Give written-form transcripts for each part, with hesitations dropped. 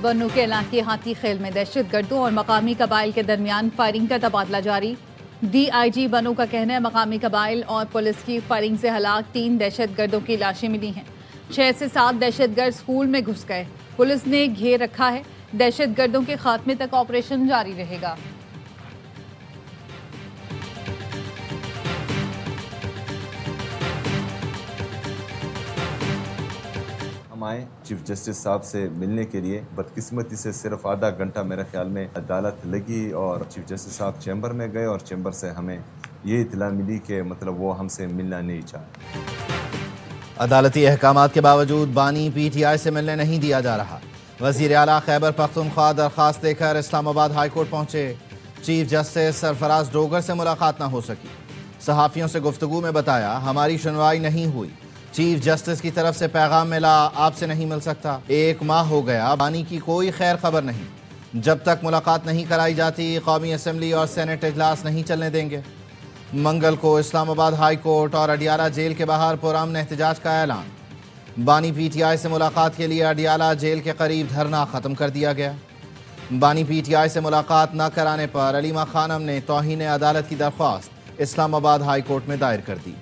بنو کے علاقے ہاتھی خیل میں دہشت گردوں اور مقامی قبائل کے درمیان فائرنگ کا تبادلہ جاری۔ ڈی آئی جی بنو کا کہنا ہے مقامی قبائل اور پولیس کی فائرنگ سے ہلاک 3 دہشت گردوں کی لاشیں ملی ہیں۔ 6 سے 7 دہشت گرد اسکول میں گھس گئے۔ پولیس نے گھیر رکھا ہے۔ دہشت گردوں کے خاتمے تک آپریشن جاری رہے گا۔ ہم آئے چیف جسٹس صاحب سے ملنے کے لیے، بدقسمتی سے صرف آدھا گھنٹہ میرے خیال میں عدالت لگی اور چیف جسٹس صاحب چیمبر میں گئے اور چیمبر سے ہمیں یہ اطلاع ملی کہ وہ ہم سے ملنا نہیں چاہتے۔ عدالتی احکامات کے باوجود بانی پی ٹی آئی سے ملنے نہیں دیا جا رہا۔ وزیر اعلیٰ خیبر پختونخوا درخواست دے کر اسلام آباد ہائی کورٹ پہنچے۔ چیف جسٹس سرفراز ڈوگر سے ملاقات نہ ہو سکی۔ صحافیوں سے گفتگو میں بتایا ہماری سنوائی نہیں ہوئی۔ چیف جسٹس کی طرف سے پیغام ملا آپ سے نہیں مل سکتا۔ 1 ماہ ہو گیا بانی کی کوئی خیر خبر نہیں۔ جب تک ملاقات نہیں کرائی جاتی قومی اسمبلی اور سینٹ اجلاس نہیں چلنے دیں گے۔ منگل کو اسلام آباد ہائی کورٹ اور اڈیالہ جیل کے باہر پرامن احتجاج کا اعلان۔ بانی پی ٹی آئی سے ملاقات کے لیے اڈیالہ جیل کے قریب دھرنا ختم کر دیا گیا۔ بانی پی ٹی آئی سے ملاقات نہ کرانے پر علیمہ خانم نے توہین عدالت کی درخواست اسلام آباد ہائی کورٹ میں دائر کر دی۔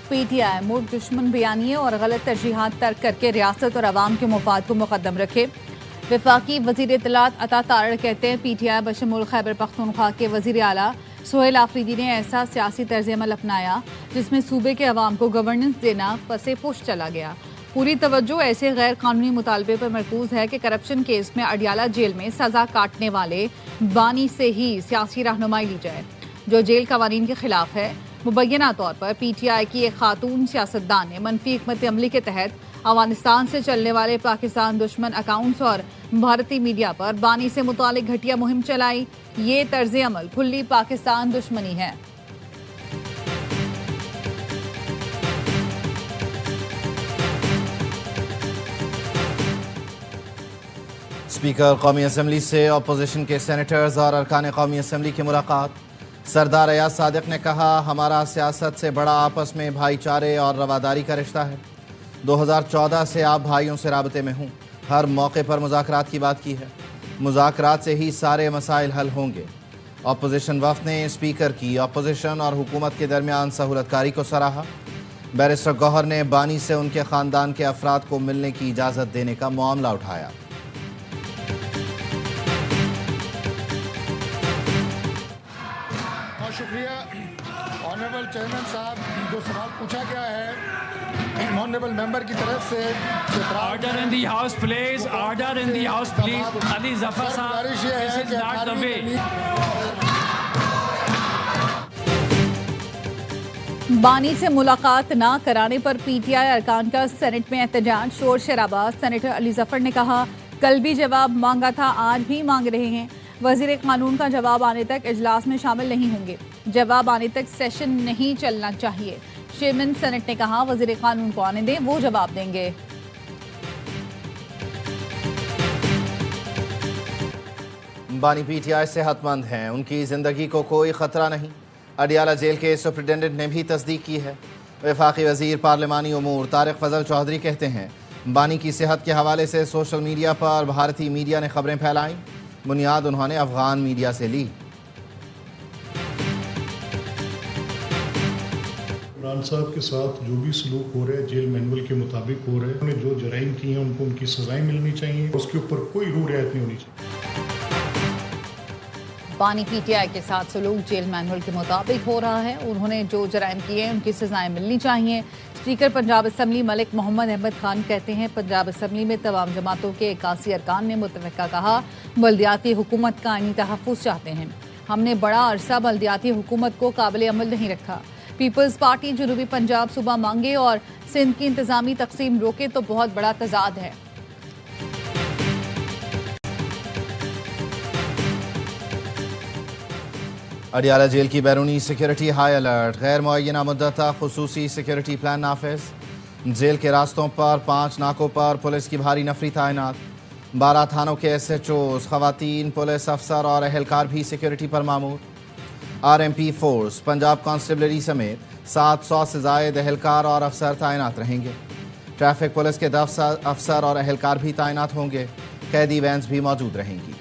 پی ٹی آئی ملک دشمن بیانیے اور غلط ترجیحات ترک کر کے ریاست اور عوام کے مفاد کو مقدم رکھے۔ وفاقی وزیر اطلاعات عطا تارڑ کہتے ہیں پی ٹی آئی بشمول خیبر پختونخوا کے وزیر اعلیٰ سہیل آفریدی نے ایسا سیاسی طرز عمل اپنایا جس میں صوبے کے عوام کو گورننس دینا پس پش چلا گیا۔ پوری توجہ ایسے غیر قانونی مطالبے پر مرکوز ہے کہ کرپشن کیس میں اڈیالہ جیل میں سزا کاٹنے والے بانی سے ہی سیاسی رہنمائی لی جائے جو جیل قوانین کے خلاف ہے۔ مبینہ طور پر پی ٹی آئی کی ایک خاتون سیاستدان نے منفی حکمت عملی کے تحت افغانستان سے چلنے والے پاکستان دشمن اکاؤنٹس اور بھارتی میڈیا پر بانی سے متعلق گھٹیا مہم چلائی۔ یہ طرز عمل کھلی پاکستان دشمنی ہے۔ اسپیکر قومی اسمبلی سے اپوزیشن کے سینیٹرز اور ارکان قومی اسمبلی کی ملاقات۔ سردار ایاز صادق نے کہا ہمارا سیاست سے بڑا آپس میں بھائی چارے اور رواداری کا رشتہ ہے۔ 2014 سے آپ بھائیوں سے رابطے میں ہوں۔ ہر موقع پر مذاکرات کی بات کی ہے۔ مذاکرات سے ہی سارے مسائل حل ہوں گے۔ اپوزیشن وفد نے اسپیکر کی اپوزیشن اور حکومت کے درمیان سہولت کاری کو سراہا۔ بیرسٹر گوہر نے بانی سے ان کے خاندان کے افراد کو ملنے کی اجازت دینے کا معاملہ اٹھایا۔ شکریہ آنریبل چیئرمین صاحب، جو سوال پوچھا گیا ہے آنریبل ممبر کی طرف سے order in the house please, order in the house please. Ali Zafar sahib, this is not the way۔ بانی سے ملاقات نہ کرانے پر پی ٹی آئی ارکان کا سینٹ میں احتجاج، شور شرابہ۔ سینیٹر علی ظفر نے کہا کل بھی جواب مانگا تھا، آج بھی مانگ رہے ہیں۔ وزیر قانون کا جواب آنے تک اجلاس میں شامل نہیں ہوں گے۔ جواب آنے تک سیشن نہیں چلنا چاہیے۔ چیئرمین سینٹ نے کہا وزیر قانون کو آنے دیں، وہ جواب دیں گے۔ بانی پی ٹی آئی صحت مند ہیں، ان کی زندگی کو کوئی خطرہ نہیں۔ اڈیالہ جیل کے سپرنٹینڈنٹ نے بھی تصدیق کی ہے۔ وفاقی وزیر پارلیمانی امور طارق فضل چودھری کہتے ہیں بانی کی صحت کے حوالے سے سوشل میڈیا پر بھارتی میڈیا نے خبریں پھیلائیں، بنیاد انہوں نے افغان میڈیا سے لی۔ عمران صاحب کے ساتھ جو بھی سلوک ہو رہا ہے جیل مینول کے مطابق ہو رہا ہے۔ انہوں نے جو جرائم کی ہیں ان کو ان کی سزائیں ملنی چاہیے، اس کے اوپر کوئی رو رعایت نہیں ہونی چاہیے۔ بانی پی ٹی آئی کے ساتھ سلوک جیل مینول کے مطابق ہو رہا ہے، انہوں نے جو جرائم کیے ہیں ان کی سزائیں ملنی چاہیے۔ اسپیکر پنجاب اسمبلی ملک محمد احمد خان کہتے ہیں پنجاب اسمبلی میں تمام جماعتوں کے 81 ارکان نے متفقہ کہا بلدیاتی حکومت کا آئینی تحفظ چاہتے ہیں۔ ہم نے بڑا عرصہ بلدیاتی حکومت کو قابل عمل نہیں رکھا۔ پیپلز پارٹی جنوبی پنجاب صوبہ مانگے اور سندھ کی انتظامی تقسیم روکے تو بہت بڑا تضاد ہے۔ اڈیالہ جیل کی بیرونی سیکیورٹی ہائی الرٹ، غیر معینہ مدت تک خصوصی سیکیورٹی پلان نافذ۔ جیل کے راستوں پر 5 ناکوں پر پولیس کی بھاری نفری تعینات۔ 12 تھانوں کے ایس ایچ اوز، خواتین پولیس افسر اور اہلکار بھی سیکیورٹی پر مامور۔ RMP فورس پنجاب کانسٹیبلری سمیت 700 سے زائد اہلکار اور افسر تعینات رہیں گے۔ ٹریفک پولیس کے 10 افسر اور اہلکار بھی تعینات ہوں گے۔ قیدی وینز بھی موجود رہیں گی۔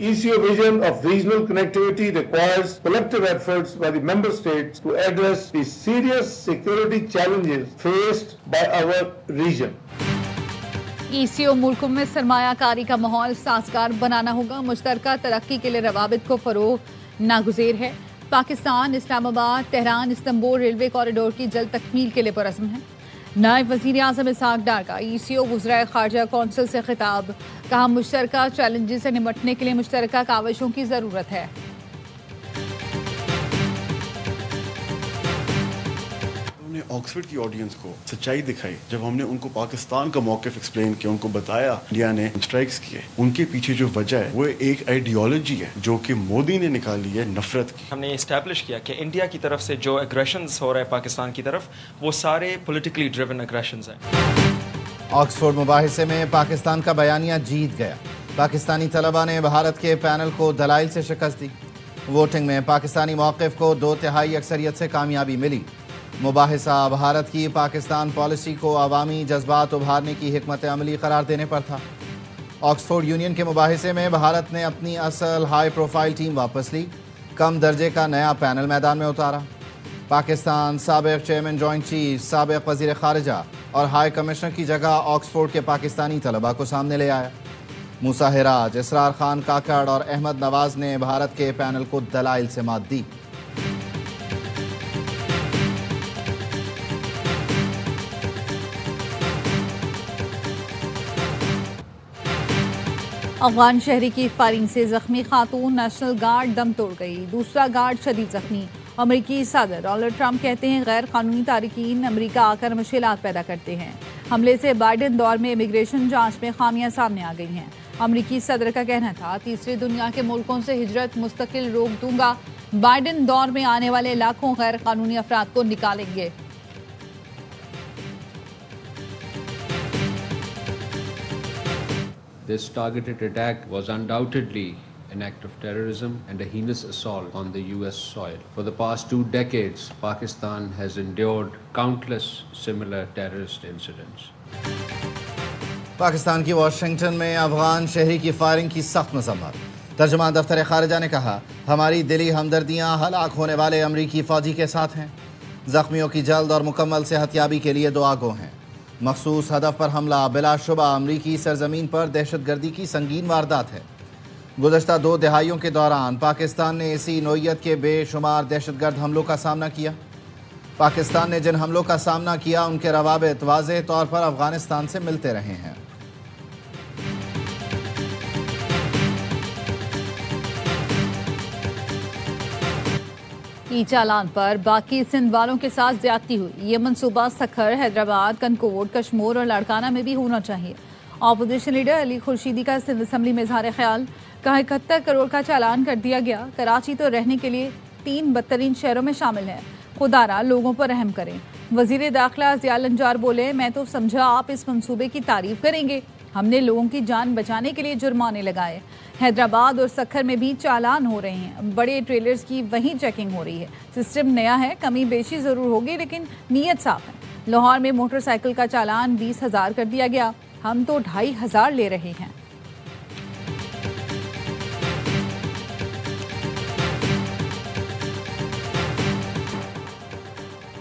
ECO vision of regional connectivity requires collective efforts by the member states to address the serious security challenges faced by our region. ECO ملکوں میں سرمایہ کاری کا ماحول سازگار بنانا ہوگا۔ مشترکہ ترقی کے لیے روابط کو فروغ ناگزیر ہے۔ پاکستان اسلام آباد تہران استنبول ریلوے کوریڈور کی جلد تکمیل کے لیے پرعزم ہے۔ نائب وزیر اعظم اسحاق ڈار کا ECO وزرائے خارجہ کونسل سے خطاب، کہا مشترکہ چیلنجز سے نمٹنے کے لیے مشترکہ کاوشوں کی ضرورت ہے۔ آکسفورڈ کی آڈینس کو سچائی دکھائی جب ہم نے ان کو پاکستان کا موقف ایکسپلین کیا، ان کو بتایا انڈیا نے اسٹرائکس کیے، ان کے پیچھے جو وجہ ہے وہ ایک آئیڈیالوجی ہے جو کہ مودی نے نکالی ہے، نفرت کی۔ ہم نے اسٹیبلش کیا کہ انڈیا کی طرف سے جو اگریشنز ہو رہے ہیں پاکستان کی طرف، وہ سارے پولیٹیکلی ڈریون اگریشنز ہیں۔ آکسفورڈ مباحثے میں پاکستان کا بیانیہ جیت گیا۔ پاکستانی طلباء نے بھارت کے پینل کو دلائل سے شکست دی۔ ووٹنگ میں پاکستانی موقف کو 2/3 اکثریت سے کامیابی ملی۔ مباحثہ بھارت کی پاکستان پالیسی کو عوامی جذبات ابھارنے کی حکمت عملی قرار دینے پر تھا۔ آکسفورڈ یونین کے مباحثے میں بھارت نے اپنی اصل ہائی پروفائل ٹیم واپس لی، کم درجے کا نیا پینل میدان میں اتارا۔ پاکستان سابق چیئرمین جوائنٹ چیف، سابق وزیر خارجہ اور ہائی کمشنر کی جگہ آکسفورڈ کے پاکستانی طلباء کو سامنے لے آیا۔ موسیٰ حراج، اسرار خان کاکڑ اور احمد نواز نے بھارت کے پینل کو دلائل سے مات دی۔ افغان شہری کی فائرنگ سے زخمی خاتون نیشنل گارڈ دم توڑ گئی، دوسرا گارڈ شدید زخمی۔ امریکی صدر ڈونلڈ ٹرمپ کہتے ہیں غیر قانونی تارکین امریکہ آ کر مشکلات پیدا کرتے ہیں۔ حملے سے بائیڈن دور میں امیگریشن جانچ میں خامیاں سامنے آ گئی ہیں۔ امریکی صدر کا کہنا تھا تیسری دنیا کے ملکوں سے ہجرت مستقل روک دوں گا، بائیڈن دور میں آنے والے لاکھوں غیر قانونی افراد کو نکالیں گے۔ This targeted attack was undoubtedly an act of terrorism and a heinous assault on the US soil. For the past 2 decades, Pakistan has endured countless similar terrorist incidents. Pakistan کی واشنگٹن میں افغان شہری کی فائرنگ کی سخت مذمت۔ ترجمان دفتر خارجہ نے کہا ہماری دلی ہمدردیاں ہلاک ہونے والے امریکی فوجی کے ساتھ ہیں۔ زخمیوں کی جلد اور مکمل صحت یابی کے لیے دعا گو ہیں۔ مخصوص ہدف پر حملہ بلا شبہ امریکی سرزمین پر دہشت گردی کی سنگین واردات ہے۔ گزشتہ 2 دہائیوں کے دوران پاکستان نے اسی نوعیت کے بے شمار دہشت گرد حملوں کا سامنا کیا۔ پاکستان نے جن حملوں کا سامنا کیا ان کے روابط واضح طور پر افغانستان سے ملتے رہے ہیں۔ ای چالان پر باقی سندھ والوں کے ساتھ زیادتی ہوئی۔ یہ منصوبہ سکھر، حیدرآباد، کنکوٹ، کشمور اور لاڑکانہ میں بھی ہونا چاہیے۔ اپوزیشن لیڈر علی خورشیدی کا سندھ اسمبلی میں اظہار خیال، کہا 71 کروڑ کا چالان کر دیا گیا۔ کراچی تو رہنے کے لیے 3 بدترین شہروں میں شامل ہے، خدا را لوگوں پر رحم کریں۔ وزیر داخلہ ضیاء النجار بولے میں تو سمجھا آپ اس منصوبے کی تعریف کریں گے، ہم نے لوگوں کی جان بچانے کے لیے جرمانے لگائے۔ حیدرآباد اور سکھر میں بھی چالان ہو رہے ہیں، بڑے ٹریلرز کی وہیں چیکنگ ہو رہی ہے۔ سسٹم نیا ہے، کمی بیشی ضرور ہوگی لیکن نیت صاف ہے۔ لاہور میں موٹر سائیکل کا چالان 20,000 کر دیا گیا، ہم تو 2,500 لے رہے ہیں۔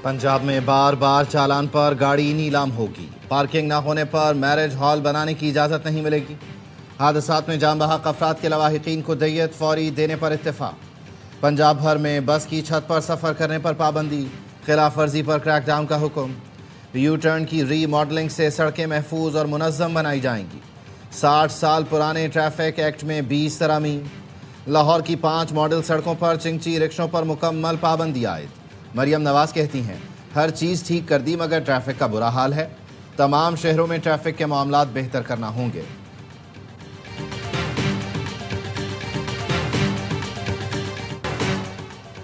پنجاب میں بار بار چالان پر گاڑی نیلام ہوگی۔ پارکنگ نہ ہونے پر میرج ہال بنانے کی اجازت نہیں ملے گی۔ حادثات میں جان بحق افراد کے لواحقین کو دیت فوری دینے پر اتفاق۔ پنجاب بھر میں بس کی چھت پر سفر کرنے پر پابندی، خلاف ورزی پر کریک ڈاؤن کا حکم۔ یو ٹرن کی ری ماڈلنگ سے سڑکیں محفوظ اور منظم بنائی جائیں گی۔ 60 سال پرانے ٹریفک ایکٹ میں 20 ترامیم۔ لاہور کی 5 ماڈل سڑکوں پر چنگچی رکشوں پر مکمل پابندی عائد۔ مریم نواز کہتی ہیں ہر چیز ٹھیک کر دی مگر ٹریفک کا برا حال ہے، تمام شہروں میں ٹریفک کے معاملات بہتر کرنا ہوں گے۔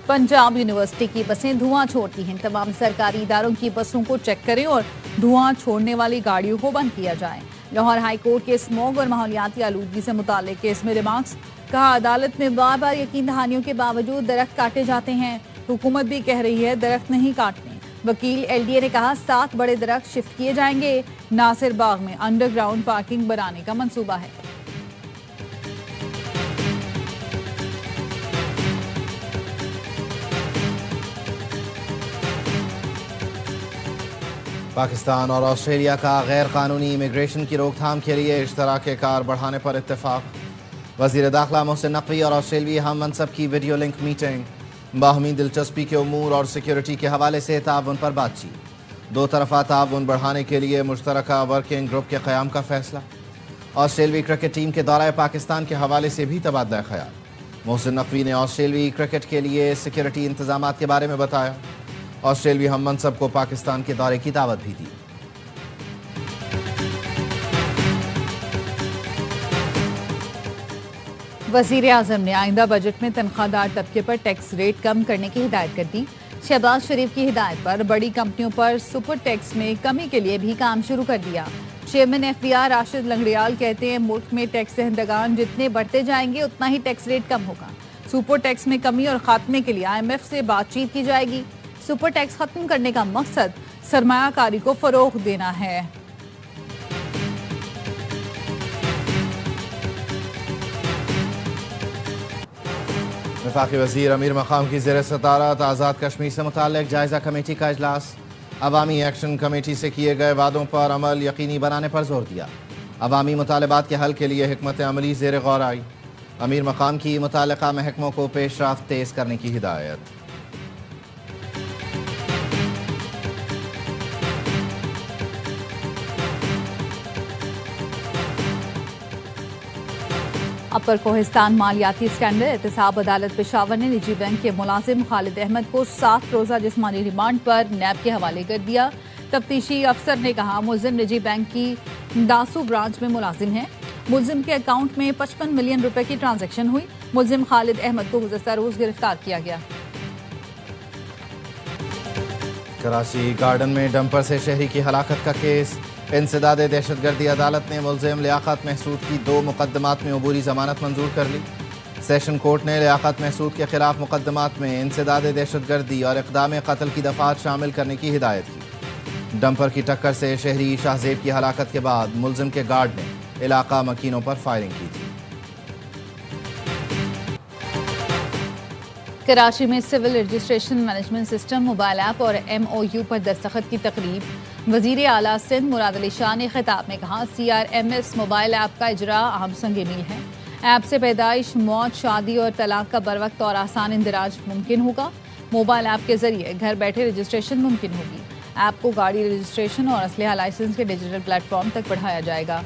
پنجاب یونیورسٹی کی بسیں دھواں چھوڑتی ہیں، تمام سرکاری اداروں کی بسوں کو چیک کریں اور دھواں چھوڑنے والی گاڑیوں کو بند کیا جائے۔ لاہور ہائی کورٹ کے اسموگ اور ماحولیاتی آلودگی سے متعلق کیس میں ریمارکس، کہا عدالت میں بار بار یقین دہانیوں کے باوجود درخت کاٹے جاتے ہیں، حکومت بھی کہہ رہی ہے درخت نہیں کاٹنے۔ وکیل ایل ڈی اے نے کہا 7 بڑے درخت شفٹ کیے جائیں گے، ناصر باغ میں انڈر گراؤنڈ پارکنگ بنانے کا منصوبہ ہے۔ پاکستان اور آسٹریلیا کا غیر قانونی امیگریشن کی روک تھام کے لیے اشتراک کار بڑھانے پر اتفاق۔ وزیر داخلہ محسن نقوی اور آسٹریلوی ہم منصب کی ویڈیو لنک میٹنگ، باہمی دلچسپی کے امور اور سیکیورٹی کے حوالے سے تعاون پر بات چیت، دو طرفہ تعاون بڑھانے کے لیے مشترکہ ورکنگ گروپ کے قیام کا فیصلہ۔ آسٹریلوی کرکٹ ٹیم کے دورہ پاکستان کے حوالے سے بھی تبادلہ خیال، محسن نقوی نے آسٹریلوی کرکٹ کے لیے سیکیورٹی انتظامات کے بارے میں بتایا، آسٹریلوی ہم منصب کو پاکستان کے دورے کی دعوت بھی دی۔ وزیر اعظم نے آئندہ بجٹ میں تنخواہ دار طبقے پر ٹیکس ریٹ کم کرنے کی ہدایت کر دی۔ شہباز شریف کی ہدایت پر بڑی کمپنیوں پر سپر ٹیکس میں کمی کے لیے بھی کام شروع کر دیا۔ Chairman F B R Rashid Langrial کہتے ہیں ملک میں ٹیکس دہندگان جتنے بڑھتے جائیں گے اتنا ہی ٹیکس ریٹ کم ہوگا۔ سپر ٹیکس میں کمی اور خاتمے کے لیے IMF سے بات چیت کی جائے گی۔ سپر ٹیکس ختم کرنے کا مقصد سرمایہ کاری کو فروغ دینا ہے۔ وفاقی وزیر امیر مقام کی زیر صدارت آزاد کشمیر سے متعلق جائزہ کمیٹی کا اجلاس، عوامی ایکشن کمیٹی سے کیے گئے وعدوں پر عمل یقینی بنانے پر زور دیا، عوامی مطالبات کے حل کے لیے حکمت عملی زیر غور آئی، امیر مقام کی متعلقہ محکموں کو پیش رفت تیز کرنے کی ہدایت۔ اپر کوہستان مالیاتی اسکینڈل احتساب عدالت پشاور نے نجی بینک کے ملازم خالد احمد کو 7 روزہ جسمانی ریمانڈ پر نیب کے حوالے کر دیا۔ تفتیشی افسر نے کہا ملزم نجی بینک کی داسو برانچ میں ملازم ہے، ملزم کے اکاؤنٹ میں 55 ملین روپے کی ٹرانزیکشن ہوئی۔ ملزم خالد احمد کو گزشتہ روز گرفتار کیا گیا۔ کراچی گارڈن میں ڈمپر سے شہری کی ہلاکت کا کیس، انسداد دہشت گردی عدالت نے ملزم لیاقت محسود کی 2 مقدمات میں عبوری ضمانت منظور کر لی۔ سیشن کورٹ نے لیاقت محسود کے خلاف مقدمات میں انسداد دہشت گردی اور اقدام قتل کی دفعات شامل کرنے کی ہدایت کی۔ ڈمپر کی ٹکر سے شہری شاہزیب کی ہلاکت کے بعد ملزم کے گارڈ نے علاقہ مکینوں پر فائرنگ کی تھی۔ کراچی میں civil registration management system mobile app اور MOU پر دستخط کی تقریب، وزیر اعلیٰ سندھ مراد علی شاہ نے خطاب میں کہا CRMS موبائل ایپ کا اجرا اہم سنگ میل ہے۔ ایپ سے پیدائش، موت، شادی اور طلاق کا بروقت اور آسان اندراج ممکن ہوگا۔ موبائل ایپ کے ذریعے گھر بیٹھے رجسٹریشن ممکن ہوگی۔ ایپ کو گاڑی رجسٹریشن اور اسلحہ لائسنس کے ڈیجیٹل پلیٹ فارم تک بڑھایا جائے گا۔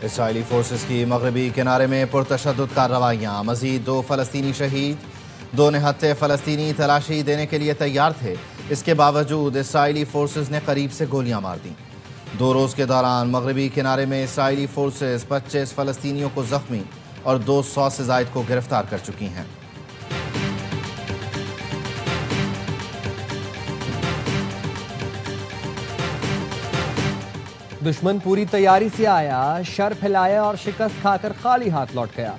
اسرائیلی فورسز کی مغربی کنارے میں پرتشدد کارروائیاں، مزید 2 فلسطینی شہید، 2 نہتے فلسطینی تلاشی دینے کے لیے تیار تھے، اس کے باوجود اسرائیلی فورسز نے قریب سے گولیاں مار دیں۔ 2 روز کے دوران مغربی کنارے میں اسرائیلی فورسز 25 فلسطینیوں کو زخمی اور 200 سے زائد کو گرفتار کر چکی ہیں۔ دشمن پوری تیاری سے آیا، شر پھیلایا اور شکست کھا کر خالی ہاتھ لوٹ گیا۔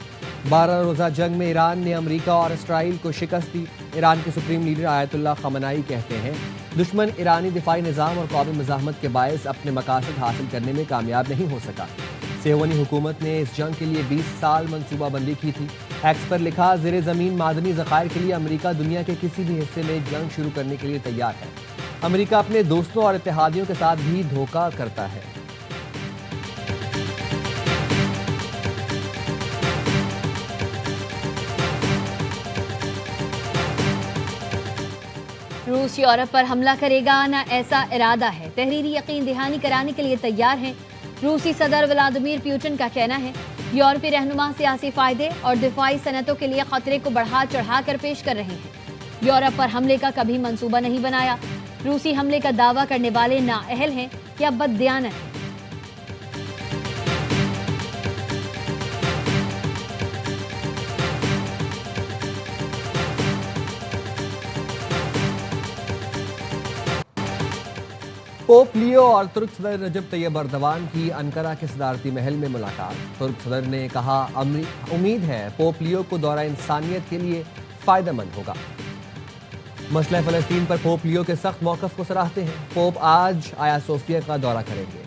12 روزہ جنگ میں ایران نے امریکہ اور اسرائیل کو شکست دی۔ ایران کے سپریم لیڈر آیت اللہ خامنائی کہتے ہیں دشمن ایرانی دفاعی نظام اور قومی مزاحمت کے باعث اپنے مقاصد حاصل کرنے میں کامیاب نہیں ہو سکا۔ سیونی حکومت نے اس جنگ کے لیے 20 سال منصوبہ بندی کی تھی۔ ایکس پر لکھا زیر زمین معدنی ذخائر کے لیے امریکہ دنیا کے کسی بھی حصے میں جنگ شروع کرنے کے لیے تیار ہے۔ امریکہ اپنے دوستوں اور اتحادیوں کے ساتھ بھی دھوکہ کرتا ہے۔ روس یورپ پر حملہ کرے گا، نہ ایسا ارادہ ہے، تحریری یقین دہانی کرانے کے لیے تیار ہیں۔ روسی صدر ولادیمیر پوٹن کا کہنا ہے یورپی رہنما سیاسی فائدے اور دفاعی صنعتوں کے لیے خطرے کو بڑھا چڑھا کر پیش کر رہے ہیں۔ یورپ پر حملے کا کبھی منصوبہ نہیں بنایا۔ روسی حملے کا دعویٰ کرنے والے نااہل ہیں یا بددیانت ہیں۔ پوپ لیو اور ترک صدر رجب طیب اردوان کی انقرہ کے صدارتی محل میں ملاقات۔ ترک صدر نے کہا امید ہے پوپ لیو کو دورہ انسانیت کے لیے فائدہ مند ہوگا۔ مسئلہ فلسطین پر پوپ لیو کے سخت موقف کو سراہتے ہیں۔ پوپ آج آیا صوفیہ کا دورہ کریں گے۔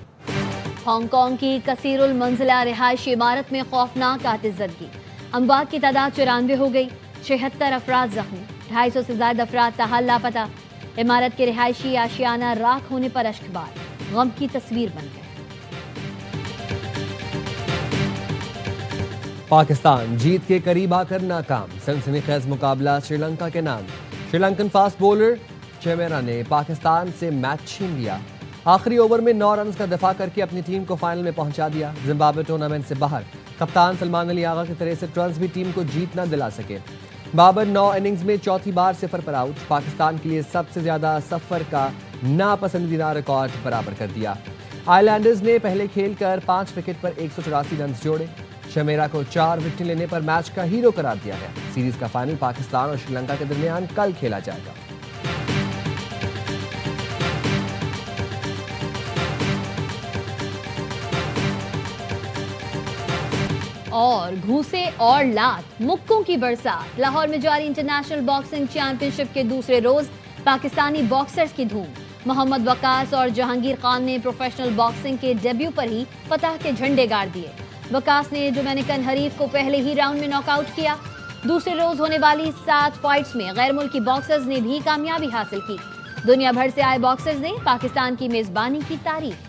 ہانگ کانگ کی کثیر المنزلہ رہائشی عمارت میں خوفناک آتش زدگی، اموات کی تعداد 94 ہو گئی، 76 افراد زخمی، 250 سے زائد افراد تاحال لاپتہ۔ عمارت کے رہائشی آشیانہ راکھ ہونے پر اشکبار، غم کی تصویر بن گئے۔ پاکستان جیت کے قریب آ کر ناکام، سنسنی خیز مقابلہ سری لنکا کے نام۔ سری لنکن فاسٹ بولر چیمیرا نے پاکستان سے میچ چھین لیا، آخری اوور میں 9 رنز کا دفاع کر کے اپنی ٹیم کو فائنل میں پہنچا دیا۔ زمبابوے ٹورنامنٹ سے باہر، کپتان سلمان علی آغا کے 63 رنز بھی ٹیم کو جیت نہ دلا سکے۔ بابر 9 اننگز میں چوتھی بار 0 پر آؤٹ، پاکستان کے لیے سب سے زیادہ سفر کا ناپسندیدہ ریکارڈ برابر کر دیا۔ آئی لینڈرز نے پہلے کھیل کر 5 وکٹ پر 184 رنز جوڑے، شمیرا کو 4 وکٹیں لینے پر میچ کا ہیرو قرار دیا گیا۔ سیریز کا فائنل پاکستان اور سری لنکا کے درمیان کل کھیلا جائے گا۔ اور گھوسے اور لات، مکوں کی برسات۔ لاہور میں جاری انٹرنیشنل باکسنگ چیمپئن شپ کے دوسرے روز پاکستانی باکسرز کی دھوم۔ محمد وقاص اور جہانگیر خان نے پروفیشنل باکسنگ کے ڈیبیو پر ہی فتح کے جھنڈے گاڑ دیے۔ وقاص نے ڈومینیکن حریف کو پہلے ہی راؤنڈ میں ناک آؤٹ کیا۔ دوسرے روز ہونے والی 7 فائٹس میں غیر ملکی باکسرز نے بھی کامیابی حاصل کی۔ دنیا بھر سے آئے باکسرز نے پاکستان کی میزبانی کی تعریف۔